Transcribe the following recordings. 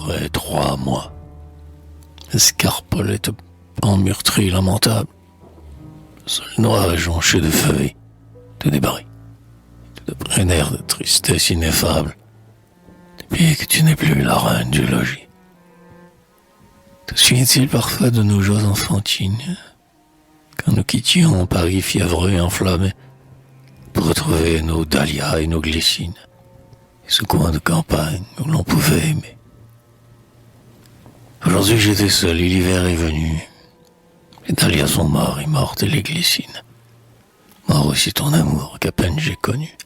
aurait 3 mois. Escarpolette emmurtrie lamentable. Le sol noir et jonché de feuilles, tout débris, tout un air de tristesse ineffable. Depuis que tu n'es plus la reine du logis. Te souvient-il parfois de nos joies enfantines, quand nous quittions Paris fiévreux et enflammé, pour retrouver nos dahlias et nos glycines, et ce coin de campagne où l'on pouvait aimer. Aujourd'hui j'étais seul et l'hiver est venu. Les dahlias sont morts et mortes et les glycines. Mort aussi ton amour qu'à peine j'ai connu.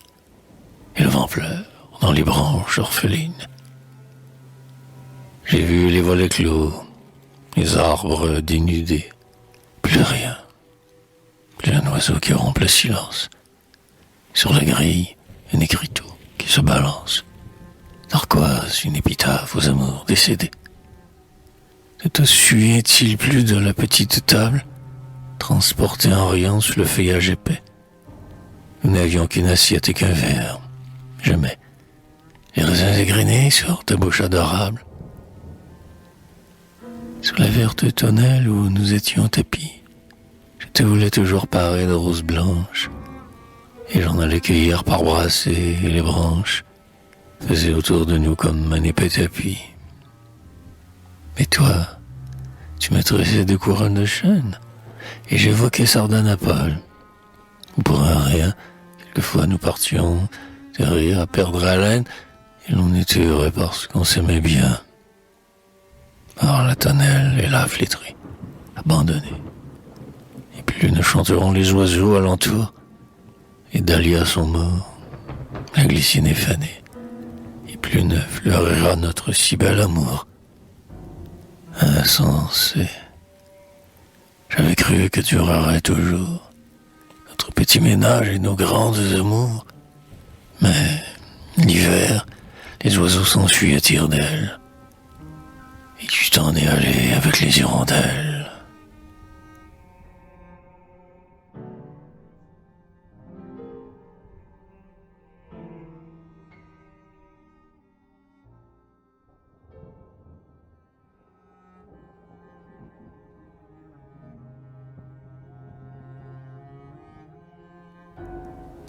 Et le vent pleure dans les branches orphelines. J'ai vu les volets clos, les arbres dénudés. Plus rien. Plus un oiseau qui rompt le silence. Sur la grille, un écriteau qui se balance. Narquoise, une épitaphe aux amours décédés. Ne te souviens-t-il plus de la petite table, transportée en riant sous le feuillage épais? Nous n'avions qu'une assiette et qu'un verre. Jamais. Les raisins égrenés sur ta bouche adorable. Sur la verte tonnelle où nous étions tapis, je te voulais toujours parer de roses blanches, et j'en allais cueillir par brassées, et les branches faisaient autour de nous comme un épais tapis. Mais toi, tu me tressais des couronnes de chêne, et j'évoquais Sardanapale. Pour un rien, quelquefois nous partions de rire à perdre haleine, et l'on était heureux parce qu'on s'aimait bien. Or la tonnelle est là flétrie, abandonnée. Et plus ne chanteront les oiseaux alentour, les dahlias sont morts, la glycine est fanée, et plus ne fleurira notre si bel amour. Insensé. J'avais cru que tu aurais toujours notre petit ménage et nos grandes amours. Mais l'hiver, les oiseaux s'enfuient à tire-d'aile. Et tu t'en es allé avec les hirondelles.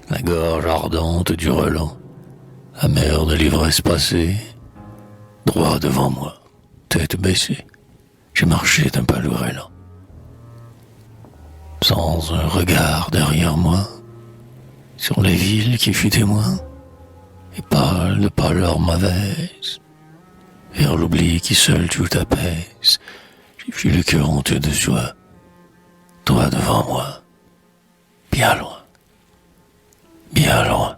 La gorge ardente du relent, amère de l'ivresse passée, droit devant moi, tête baissée, j'ai marché d'un pas lourd et lent. Sans un regard derrière moi, sur la ville qui fut témoin, et pâle de pâleur mauvaise, vers l'oubli qui seul tout apaise, j'ai vu le cœur honteux de joie, droit devant moi, bien loin. Bien loin.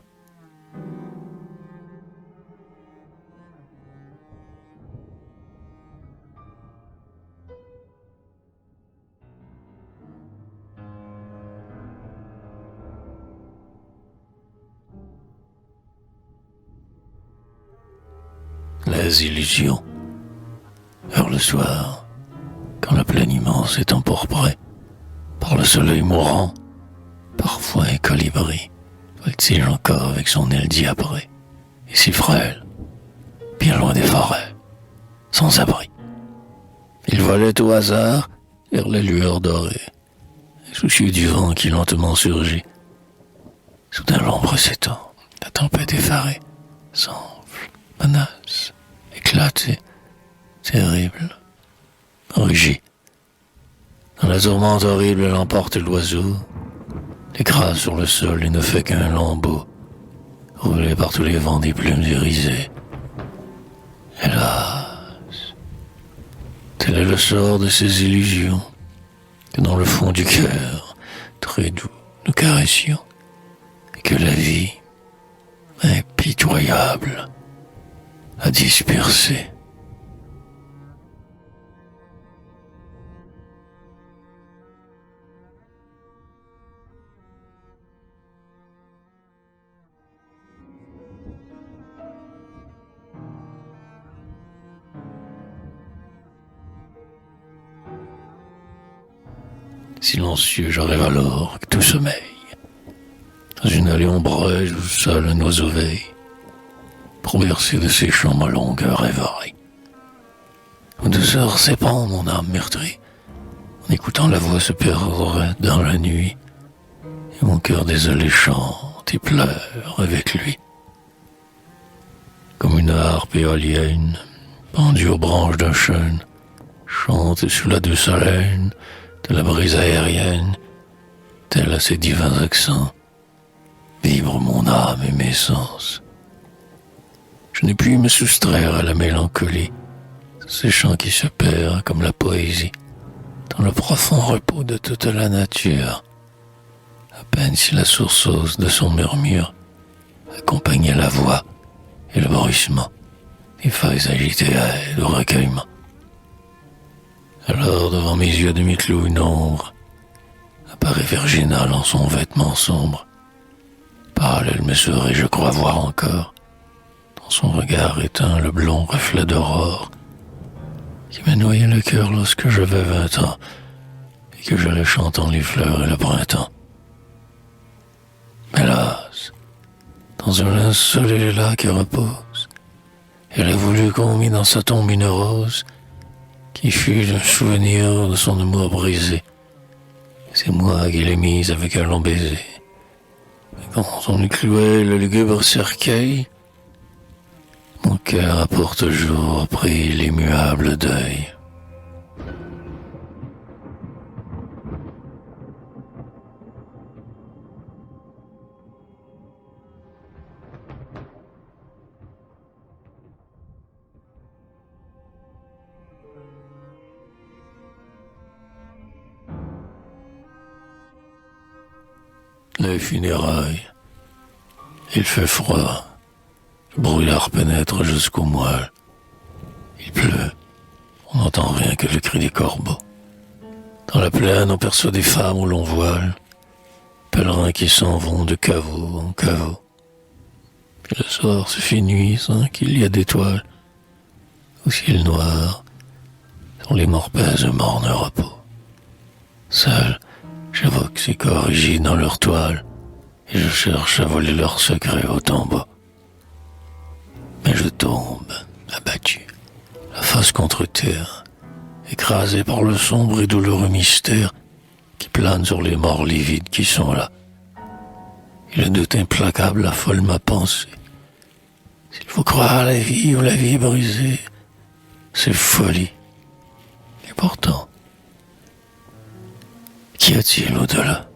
Les illusions. Vers le soir, quand la plaine immense est empourprée par le soleil mourant, parfois un colibri vole-t-il encore avec son aile diaprée, et si frêle, bien loin des forêts, sans abri. Il volait au hasard vers les lueurs dorées, soucieux du vent qui lentement surgit. Soudain l'ombre s'étend, la tempête effarée, s'enfle, menace, éclate, terrible, rugit. Dans la tourmente horrible, elle emporte l'oiseau, écrase sur le sol et ne fait qu'un lambeau, roulé par tous les vents des plumes irisées. Hélas, tel est le sort de ces illusions, que dans le fond du cœur, très doux, nous caressions, et que la vie, impitoyable, a dispersé. Silencieux, je rêve alors que tout sommeil. Dans une allée ombreuse où seul un oiseau veille, pour bercer de ses chants ma longue rêverie. Aux douceurs s'épand mon âme meurtrie, en écoutant la voix se perdre dans la nuit, et mon cœur désolé chante et pleure avec lui. Comme une harpe éolienne, pendue aux branches d'un chêne, chante sous la douce haleine de la brise aérienne, tel à ses divins accents, vibre mon âme et mes sens. Je n'ai pu me soustraire à la mélancolie, ces chants qui se perdent comme la poésie, dans le profond repos de toute la nature, à peine si la source de son murmure accompagnait la voix et le bruissement des feuilles agitées au recueillement. Alors, devant mes yeux demi-clos, une ombre apparaît virginale en son vêtement sombre. Pâle, elle me sourit, je crois voir encore, dans son regard éteint, le blond reflet d'aurore qui m'a noyé le cœur lorsque j'avais 20 ans et que j'allais chantant les fleurs et le printemps. Hélas, dans un linceul là qui repose, elle a voulu qu'on mit dans sa tombe une rose qui fut le souvenir de son amour brisé. C'est moi qui l'ai mise avec un long baiser. Et quand on lui clouait le lugubre cercueil, mon cœur a pour toujours pris l'immuable deuil. Les funérailles. Il fait froid. Le brouillard pénètre jusqu'aux moelles. Il pleut. On n'entend rien que le cri des corbeaux. Dans la plaine, on perçoit des femmes au long voile, pèlerins qui s'en vont de caveau en caveau. Puis le soir se fait nuit sans qu'il y ait d'étoiles. Au ciel noir, sur les morts pèsent un morne repos. Seul, j'évoque ces corps rigides dans leur toile, et je cherche à voler leurs secrets au tombeau. Mais je tombe, abattu, la face contre terre, écrasé par le sombre et douloureux mystère qui plane sur les morts livides qui sont là. Et le doute implacable affole ma pensée. S'il faut croire à la vie ou la vie est brisée, c'est folie. Et pourtant, qu'y a-t-il au-delà?